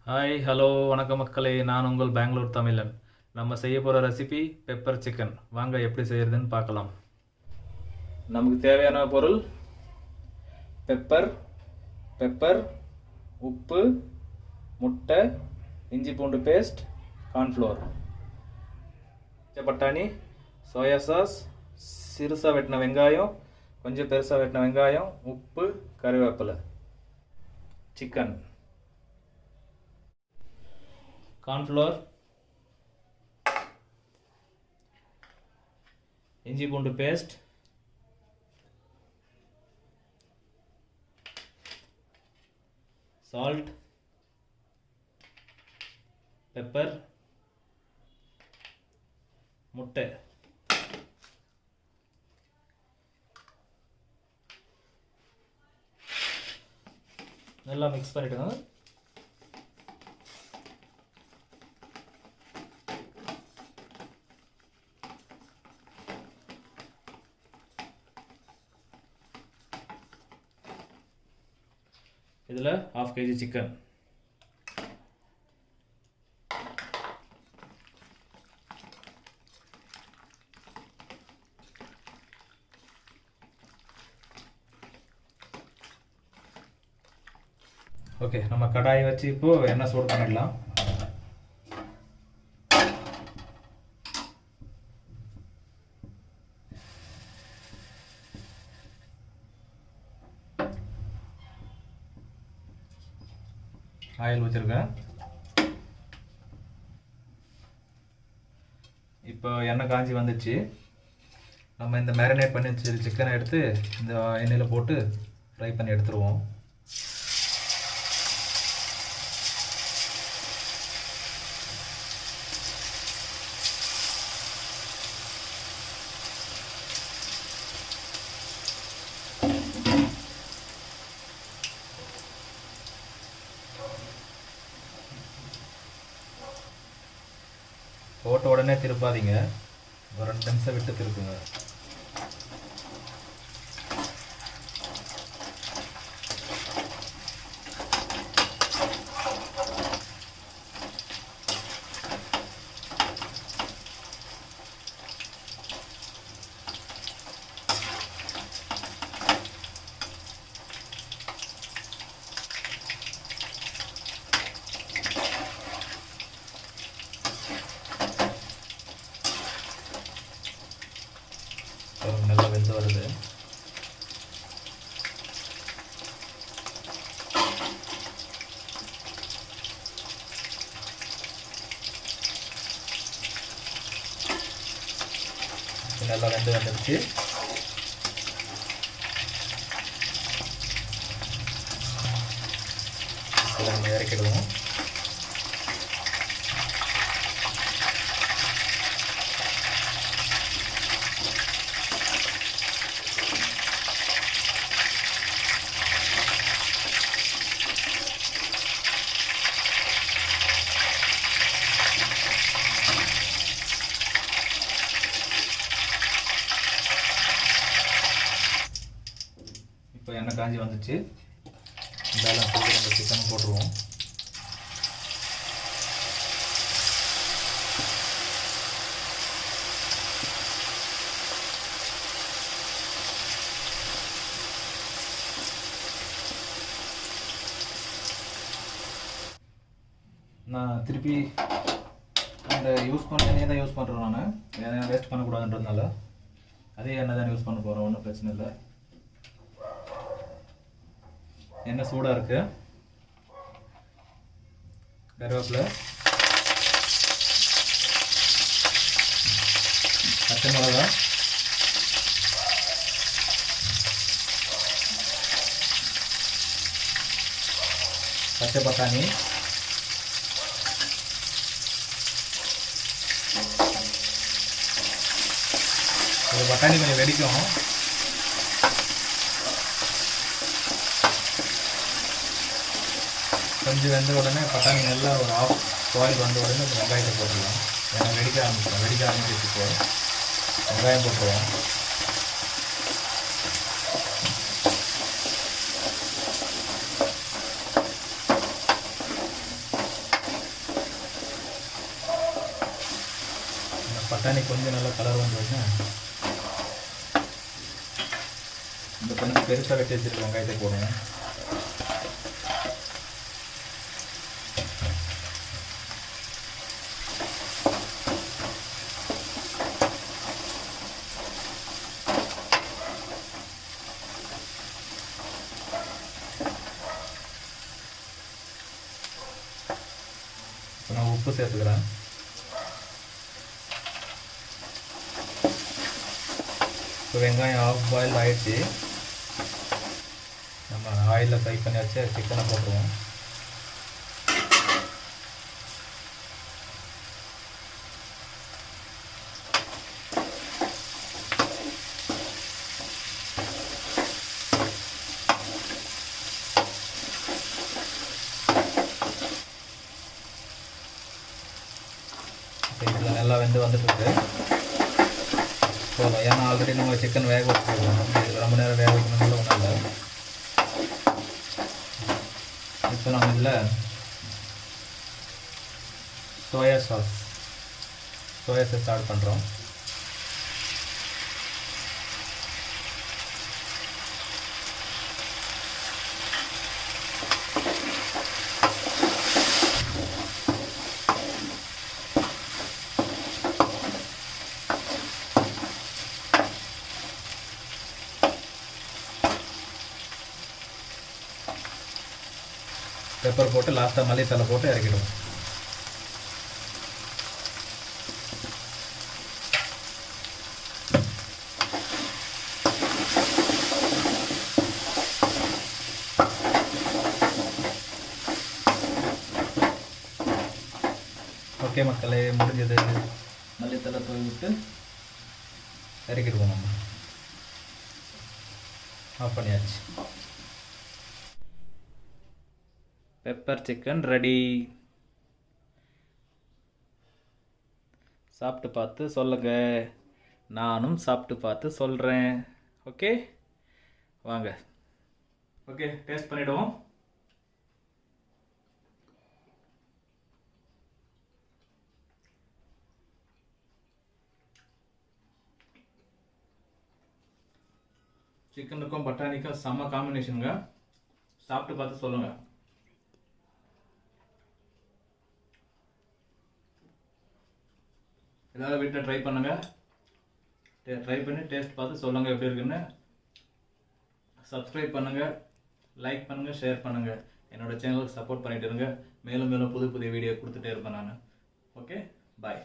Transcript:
Hi hello வணக்கம் மக்களே, நான் உங்கள் பெங்களூர் தமிழன். நம்ம செய்ய போகிற ரெசிபி பெப்பர் சிக்கன். வாங்க எப்படி செய்யறதுன்னு பார்க்கலாம். நமக்கு தேவையான பொருள் பெப்பர் பெப்பர் உப்பு, முட்டை, இஞ்சி பூண்டு பேஸ்ட், கார்ன்ஃப்ளோர், பட்டாணி, சோயா சாஸ், சிறுசாக வெட்டின வெங்காயம், கொஞ்சம் பெருசாக வெட்டின வெங்காயம், உப்பு, கறிவேப்பிலை, சிக்கன், கார்ன்ஃப்ளோர், இஞ்சி பூண்டு பேஸ்ட், சால்ட், பெப்பர், முட்டை. நல்லா மிக்ஸ் பண்ணிடுங்க. இதில் 1/2 kg சிக்கன், ஓகே. நம்ம கடாயை வச்சு இப்போ எண்ணெய் சூடு பண்ணிடலாம். ஆயில் ஊற்றிருக்கேன். இப்போ எண்ணெய் காஞ்சி வந்துச்சு. நம்ம இந்த மேரினேட் பண்ணி வச்சு சிக்கனை எடுத்து இந்த எண்ணெயில் போட்டு ஃப்ரை பண்ணி எடுத்துருவோம். போட்ட உடனே திருப்பாதீங்க, ஒரு 2 நிமிஷம் விட்டு திருப்புங்க. நல்லா வெந்து வருது. நல்லா வெந்து வந்துடுச்சு. நம்ம இறக்கிடுவோம். இப்போ எண்ணெய் காஞ்சி வந்துச்சு. பேலன்ஸ் போட்டு நம்ம சிக்கன் போட்டுருவோம். நான் திருப்பி அந்த யூஸ் பண்ண எண்ணெய் தான் யூஸ் பண்ணுறேன். நான் எண்ணெய் வேஸ்ட் பண்ணக்கூடாதுன்றதுனால அதே எண்ணெய் தான் யூஸ் பண்ண போகிறேன். ஒன்றும் பிரச்சனை இல்லை. எண்ணெய் சூடாக இருக்கு. கருவேப்பிலை, பச்சை மிளகா, பச்சை பட்டாணி, ஒரு பட்டாணி கொஞ்சம் வெடிக்கும். கொஞ்சம் வெந்த உடனே பட்டாணி நல்லா ஒரு 1/2 பாயில் வந்த உடனே வெங்காயத்தை போட்டுடலாம். ஏன்னா வெடிக்க ஆரம்பிச்சிட்டு வெங்காயம் போட்டுருவோம். பட்டாணி கொஞ்சம் நல்லா கலர் வந்துருங்க. இந்த கொஞ்சம் பெருசாக வெட்டி வச்சுருக்க வெங்காயத்தை போடுவோம். இப்போ நான் உப்பு சேர்த்துக்கிறேன். இப்போ வெங்காயம் ஆஃப் பாயில் ஆகிடுச்சு. நம்ம ஆயிலில் ஃப்ரை பண்ணி வச்சு சிக்கனை போட்டுருவோம். இதில் நல்லா வந்துட்டுருக்கு போதும். ஏன்னா ஆல்ரெடி நம்ம சிக்கன் வேக வச்சுருக்கோம். இதில் ரொம்ப நேரம் வேக வைக்கணும்னு ஒன்றும் இல்லை. இப்போ நம்ம இதில் சோயா சாஸ் ஆட் பண்ணுறோம். பெப்பர் போட்டு லாஸ்ட்டாக மல்லித்தலை போட்டு இறக்கிடுவோம். ஓகே மக்களே, முடிஞ்சது. மல்லித்தலை தூவி விட்டு இறக்கிடுவோம். நம்ம ஆஃப் பண்ணியாச்சு. Pepper chicken ready. சாப்பிட்டு பார்த்து சொல்லுங்க. நானும் சாப்பிட்டு பார்த்து சொல்கிறேன். ஓகே வாங்க. ஓகே டேஸ்ட் பண்ணிவிடுவோம். சிக்கனுக்கும் பட்டாணிக்கும் செம்ம காம்பினேஷனுங்க. சாப்பிட்டு பார்த்து சொல்லுங்கள். ஏதாவது வீட்டில் ட்ரை பண்ணுங்கள். ட்ரை பண்ணி டேஸ்ட் பார்த்து சொல்லுங்கள் எப்படி இருக்குன்னு. சப்ஸ்கிரைப் பண்ணுங்கள், லைக் பண்ணுங்கள், ஷேர் பண்ணுங்கள். என்னோடய சேனலுக்கு சப்போர்ட் பண்ணிகிட்டு இருங்க. மேலும் மேலும் புது புதிய வீடியோ கொடுத்துட்டே இருப்பேன் நான். Okay bye.